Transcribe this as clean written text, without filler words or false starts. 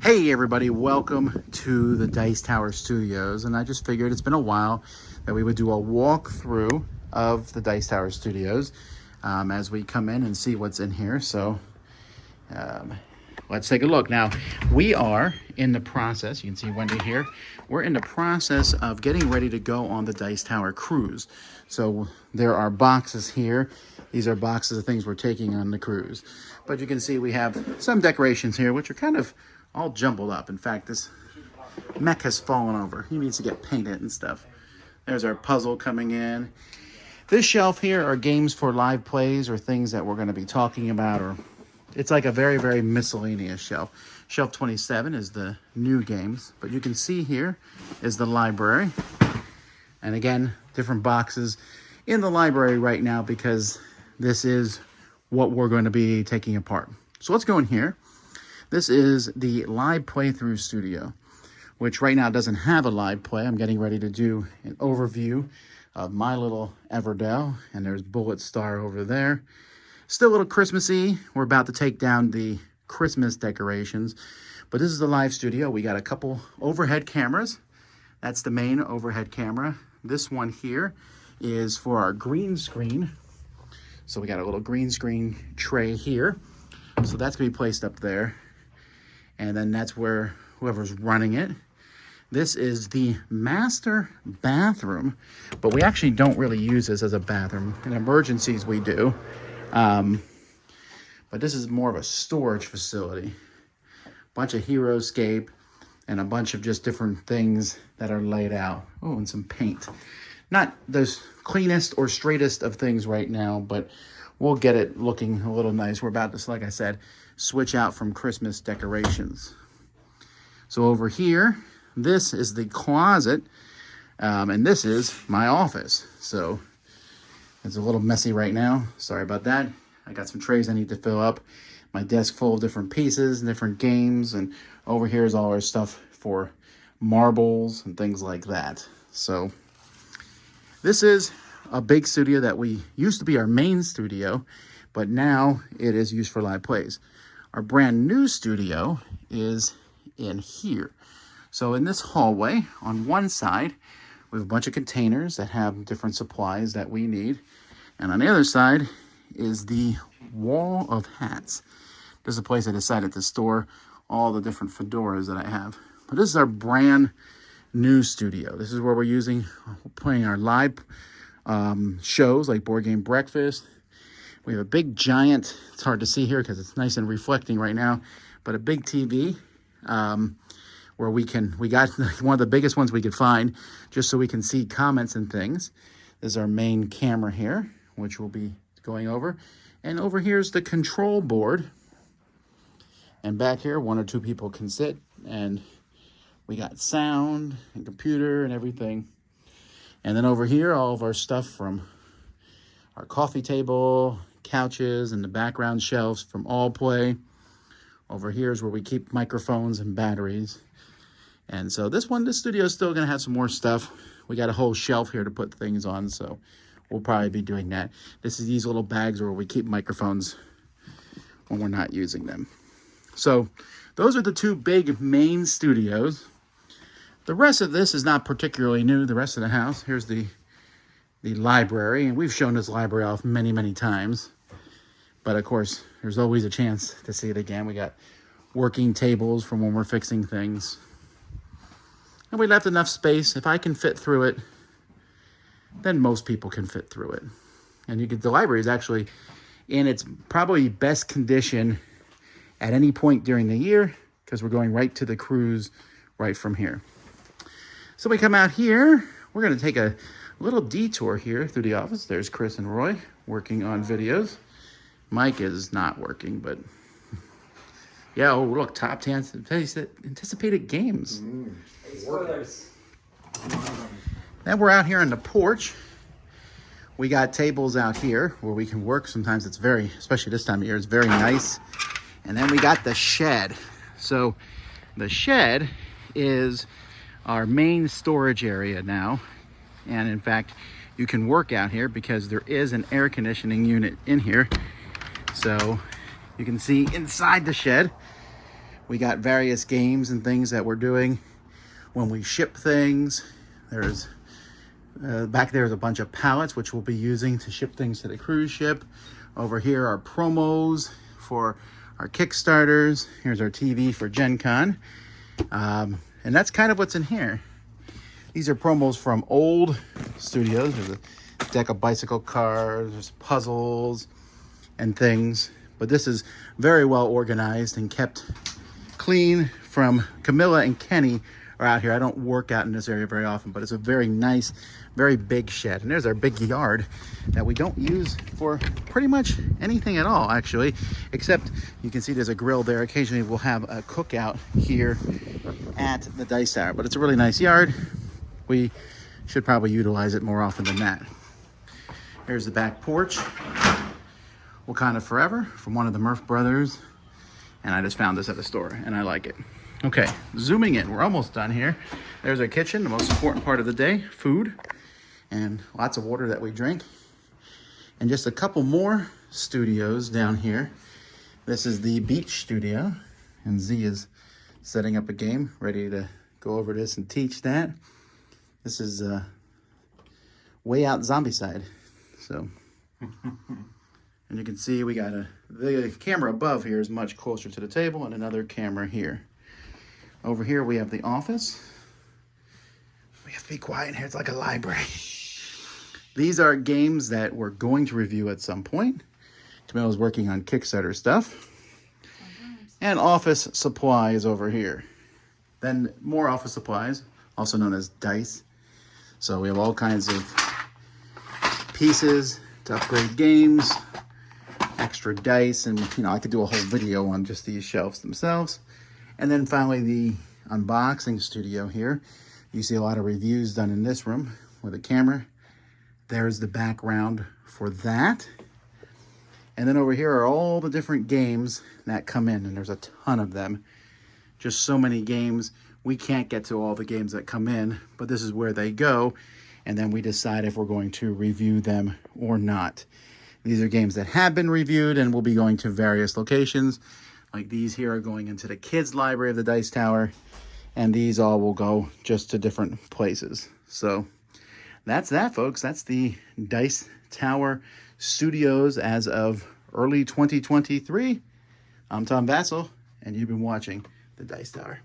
Hey everybody, welcome to the Dice Tower Studios, and I just figured it's been a while that we would do a walkthrough of the Dice Tower Studios as we come in and see what's in here. So let's take a look. Now, we are in the process, you can see Wendy here, we're in the process of getting ready to go on the Dice Tower cruise. So there are boxes here. These are boxes of things we're taking on the cruise. But you can see we have some decorations here, which are kind of all jumbled up. In fact, this mech has fallen over. He needs to get painted and stuff. There's our puzzle coming in. This shelf here are games for live plays or things that we're going to be talking about, or it's like a very, very miscellaneous shelf. Shelf 27 is the new games, but you can see here is the library. And again, different boxes in the library right now because this is what we're going to be taking apart. So let's go in here. This is the live playthrough studio, which right now doesn't have a live play. I'm getting ready to do an overview of my little Everdell, and there's Bullet Star over there. Still a little Christmassy. We're about to take down the Christmas decorations, but this is the live studio. We got a couple overhead cameras. That's the main overhead camera. This one here is for our green screen. So we got a little green screen tray here. So that's gonna be placed up there. And then that's where whoever's running it. This is the master bathroom, but we actually don't really use this as a bathroom. In emergencies, we do. But this is more of a storage facility. Bunch of HeroScape and a bunch of just different things that are laid out. Oh, and some paint. Not the cleanest or straightest of things right now, but we'll get it looking a little nice. We're about to, like I said, switch out from Christmas decorations. So over here, this is the closet, and this is my office. So it's a little messy right now. Sorry about that. I got some trays I need to fill up. My desk full of different pieces and different games, and over here is all our stuff for marbles and things like that. So this is a big studio that we used to be our main studio, but now it is used for live plays. Our brand new studio is in here. So in this hallway, on one side, we have a bunch of containers that have different supplies that we need. And on the other side is the wall of hats. This is a place I decided to store all the different fedoras that I have. But this is our brand new studio. This is where we're playing our live shows like Board Game Breakfast. We have a big giant, it's hard to see here because it's nice and reflecting right now, but a big TV where we got one of the biggest ones we could find just so we can see comments and things. This is our main camera here, which we'll be going over. And over here is the control board. And back here, one or two people can sit, and we got sound and computer and everything. And then over here, all of our stuff from our coffee table, couches, and the background shelves from All Play. Over here is where we keep microphones and batteries. And so this studio is still going to have some more stuff. We got a whole shelf here to put things on, so we'll probably be doing that. This is these little bags where we keep microphones when we're not using them. So those are the two big main studios. The rest of this is not particularly new. The rest of the house, here's the library, and we've shown this library off many, many times. But of course, there's always a chance to see it again. We got working tables from when we're fixing things. And we left enough space. If I can fit through it, then most people can fit through it. And the library is actually in its probably best condition at any point during the year because we're going right to the cruise right from here. So we come out here. We're going to take a little detour here through the office. There's Chris and Roy working on videos. Mike is not working, but yeah, oh look, top 10 anticipated games. Spoilers. Then we're out here on the porch. We got tables out here where we can work. Sometimes it's especially this time of year, it's very nice. And then we got the shed. So the shed is our main storage area now. And in fact, you can work out here because there is an air conditioning unit in here. So you can see inside the shed, We got various games and things that we're doing when we ship things. There's back there's a bunch of pallets which we'll be using to ship things to the cruise ship. Over here are promos for our Kickstarters. Here's our TV for Gen Con. And that's kind of what's in here. These are promos from old studios. There's a deck of bicycle cars, there's puzzles and things. But this is very well organized and kept clean from Camilla and Kenny are out here. I don't work out in this area very often, but it's a very nice, very big shed. And there's our big yard that we don't use for pretty much anything at all, actually, except you can see there's a grill there. Occasionally we'll have a cookout here at the Dice Tower, but it's a really nice yard. We should probably utilize it more often than that. Here's the back porch. Wakanda Forever from one of the Murph brothers. And I just found this at the store and I like it. Okay, zooming in, we're almost done here. There's our kitchen, the most important part of the day, food, and lots of water that we drink. And just a couple more studios down here. This is the beach studio, and Z is setting up a game, ready to go over this and teach that. This is way out zombie side. So, and you can see we got the camera above here is much closer to the table and another camera here. Over here we have the office. We have to be quiet in here, it's like a library. These are games that we're going to review at some point. Camilla's working on Kickstarter stuff. And office supplies over here. Then more office supplies, also known as dice. So we have all kinds of pieces to upgrade games, extra dice, and I could do a whole video on just these shelves themselves. And then finally the unboxing studio here. You see a lot of reviews done in this room with a camera. There's the background for that. And then over here are all the different games that come in, and there's a ton of them. Just so many games. We can't get to all the games that come in, but this is where they go, and then we decide if we're going to review them or not. These are games that have been reviewed and will be going to various locations. Like these here are going into the kids' library of the Dice Tower, and these all will go just to different places. So that's that, folks. That's the Dice Tower Studios as of early 2023. I'm Tom Vasel, and you've been watching the Dice Tower.